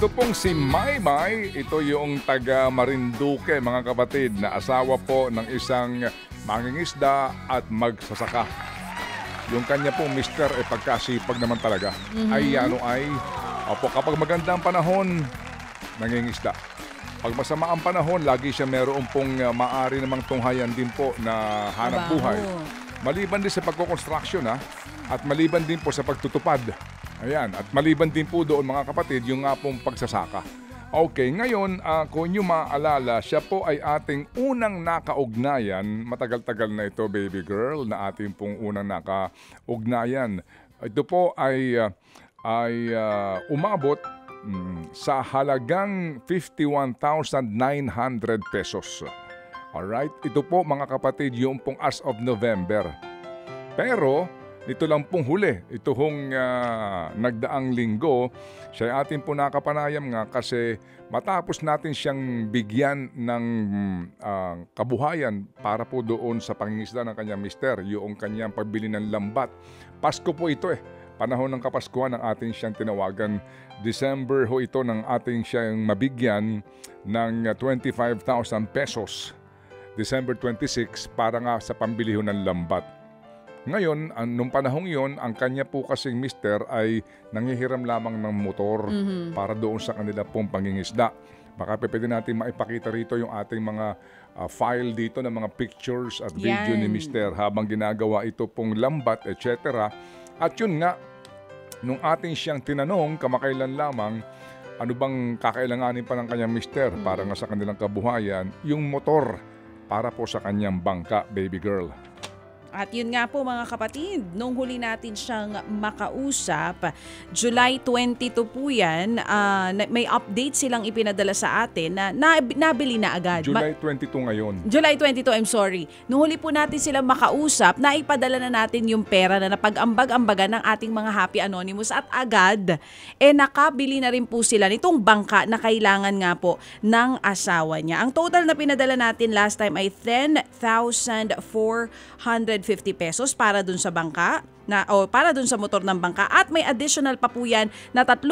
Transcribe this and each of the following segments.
Ito pong si Maymay, ito yung taga Marinduque mga kapatid na asawa po ng isang mangingisda at magsasaka. Yung kanya pong mister pagkasipag naman talaga. Opo, kapag magandang panahon, nangingisda. Pag masama ang panahon, lagi siya meron pong maaari namang tunghayan din po na hanap buhay. Maliban din sa pagko-construction at maliban din po sa pagtutupad. Ayan, at maliban din po doon mga kapatid, yung nga pong pagsasaka. Okay, ngayon, kung nyo maalala, siya po ay ating unang nakaugnayan. Matagal-tagal na ito, baby girl, na ating pong unang nakaugnayan. Ito po ay umabot sa halagang 51,900 pesos. Alright, ito po mga kapatid, yung pong as of November. Pero ito lang pong huli, ito hong nagdaang linggo, siya atin po nakapanayam nga kasi matapos natin siyang bigyan ng kabuhayan para po doon sa pangingisda ng kanyang mister, yung kanyang pagbili ng lambat. Pasko po ito panahon ng Kapaskuhan ng ating siyang tinawagan. December ho ito ng ating siyang mabigyan ng 25,000 pesos. December 26 para nga sa pambili ho ng lambat. Ngayon, nung panahong yon, ang kanya po kasing mister ay nangihiram lamang ng motor para doon sa kanila pong pangingisda. Baka pwede natin maipakita rito yung ating mga file dito ng mga pictures at video ni mister habang ginagawa ito pong lambat, etc. At yun nga, nung ating siyang tinanong kamakailan lamang, ano bang kakailanganin pa ng kanyang mister para nga sa kanilang kabuhayan, yung motor para po sa kanyang bangka, baby girl. At yun nga po mga kapatid, nung huli natin siyang makausap, July 22 po yan, may update silang ipinadala sa atin na nabili na agad. July 22 ngayon. July 22, I'm sorry. Nung huli po natin silang makausap, naipadala na natin yung pera na napag-ambag-ambagan ng ating mga Happy Anonymous at agad, nakabili na rin po sila nitong bangka na kailangan nga po ng asawa niya. Ang total na pinadala natin last time ay 10,450 pesos para dun sa bangka para dun sa motor ng bangka at may additional pa po yan na 3,000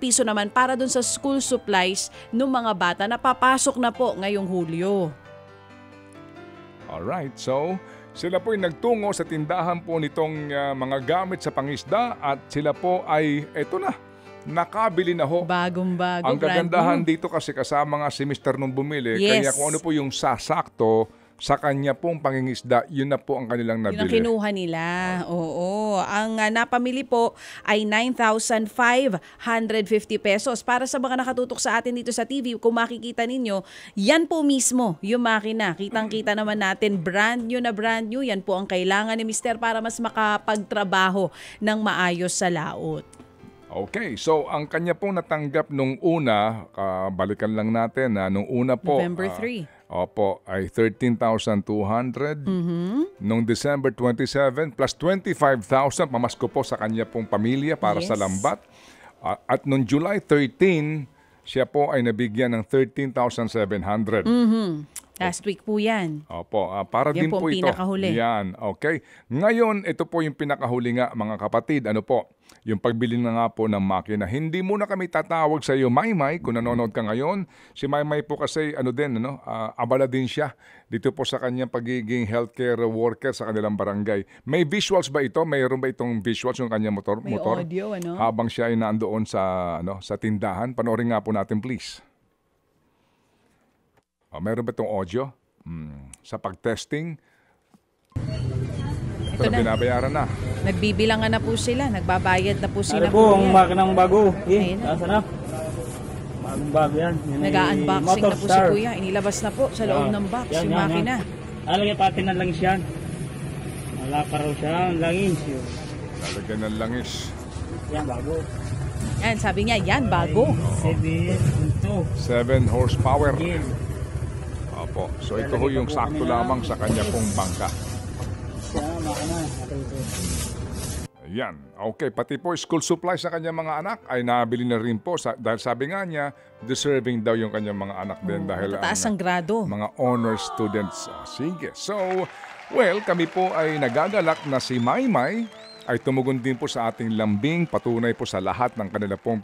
piso naman para dun sa school supplies ng mga bata na papasok na po ngayong Hulyo. Alright, so sila po ay nagtungo sa tindahan po nitong mga gamit sa pangisda at sila po ay eto na, nakabili na ho. Bagong-bago. Ang kagandahan dito kasi kasama nga si Mr. nung bumili, kaya kung ano po yung sasakto sa kanya pong pangingisda, yun na po ang kanilang nabili. Yun ang kinuha nila. Oo. Ang napamili po ay 9,550 pesos. Para sa mga nakatutok sa atin dito sa TV, kung makikita ninyo, yan po mismo yung makina. Kitang-kita naman natin, brand new. Yan po ang kailangan ni Mister para mas makapagtrabaho ng maayos sa laot. Okay, so ang kanya pong natanggap nung una, balikan lang natin nung una po. November 3. Opo, ay 13,200. Noong December 27, plus 25,000 pamasko po sa kanya pong pamilya para sa lambat. At noong July 13, siya po ay nabigyan ng 13,700. Last week po yan. Opo, para yan din po ito. Pinakahuli. Yan, okay. Ngayon, ito po yung pinakahuli nga mga kapatid. Ano po? Yung pagbili na nga po ng makina. Hindi muna kami tatawag sa iyo, Maymay, kung nanonood ka ngayon. Si Maymay po kasi, abala din siya dito po sa kanyang pagiging healthcare worker sa kanilang barangay. May visuals ba ito? Mayroon ba itong visuals yung kanyang motor? May audio, Habang siya ay nandoon sa tindahan. Panoorin nga po natin, please. Mayroon ba itong audio? Sa pag-testing? Ito na, binabayaran na. Nagbibilangan na po sila. Nagbabayad na po sila. Ano po, ang makinang bago. Nasa na? Bagong bago yan. Nag-unboxing na po si Kuya. Inilabas na po sa loob ng box yung makina. Alagyan pati ng langis yan. Wala pa raw siya ang langis. Lalagyan ng langis. Yan, bago. Yan, sabi niya, yan, bago. 7 horsepower. Opo. So ito ho yung sakto lamang sa kanya pong bangka. Yan. Okay. Pati po school supplies sa kanyang mga anak ay nabili na rin po. Dahil sabi nga niya, deserving daw yung kanyang mga anak din. Dahil mataas ang grado. Mga honor students. Sige. So, well, kami po ay nagagalak na si Maymay ay tumugon din po sa ating lambing. Patunay po sa lahat ng kanila pong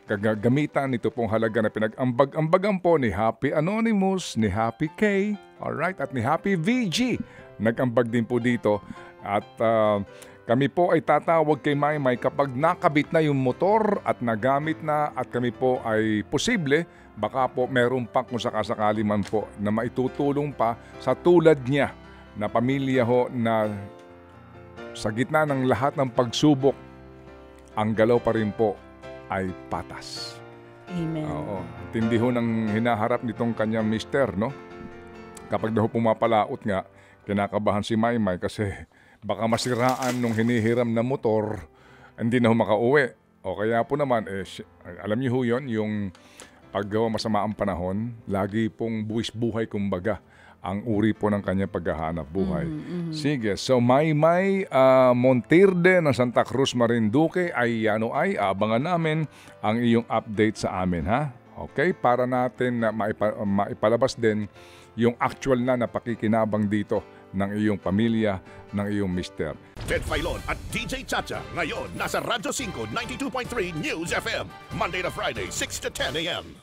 kagagamitan nito pong halaga na pinag-ambag-ambagan po ni Happy Anonymous, ni Happy K, alright, at ni Happy VG. Nag-ambag din po dito at kami po ay tatawag kay Maymay kapag nakabit na yung motor at nagamit na at kami po ay posible, baka po meron pa kung sakasakali man po na maitutulong pa sa tulad niya na pamilya ho na sa gitna ng lahat ng pagsubok, ang galaw pa rin po ay patas. Amen. Oo. Tindi ho ng hinaharap nitong kanyang mister, no? Kapag daw pumapalaot nga, kinakabahan si Maymay kasi baka masiraan nung hinihiram na motor, hindi na ho makauwi. O kaya po naman, alam niyo ho yun, yung paggawa masama ang panahon, lagi pong buwis buhay kumbaga ang uri po ng kanyang paghahanap buhay. Sige, so Maymay Montirde ng Santa Cruz, Marinduque ay abangan namin ang iyong update sa amin, ha? Okay, para natin na maipalabas din yung actual na pakikinabang dito ng iyong pamilya, ng iyong mister. Ted Filon at DJ Chacha ngayon nasa Radyo 5 92.3 News FM Monday to Friday 6 to 10 a.m.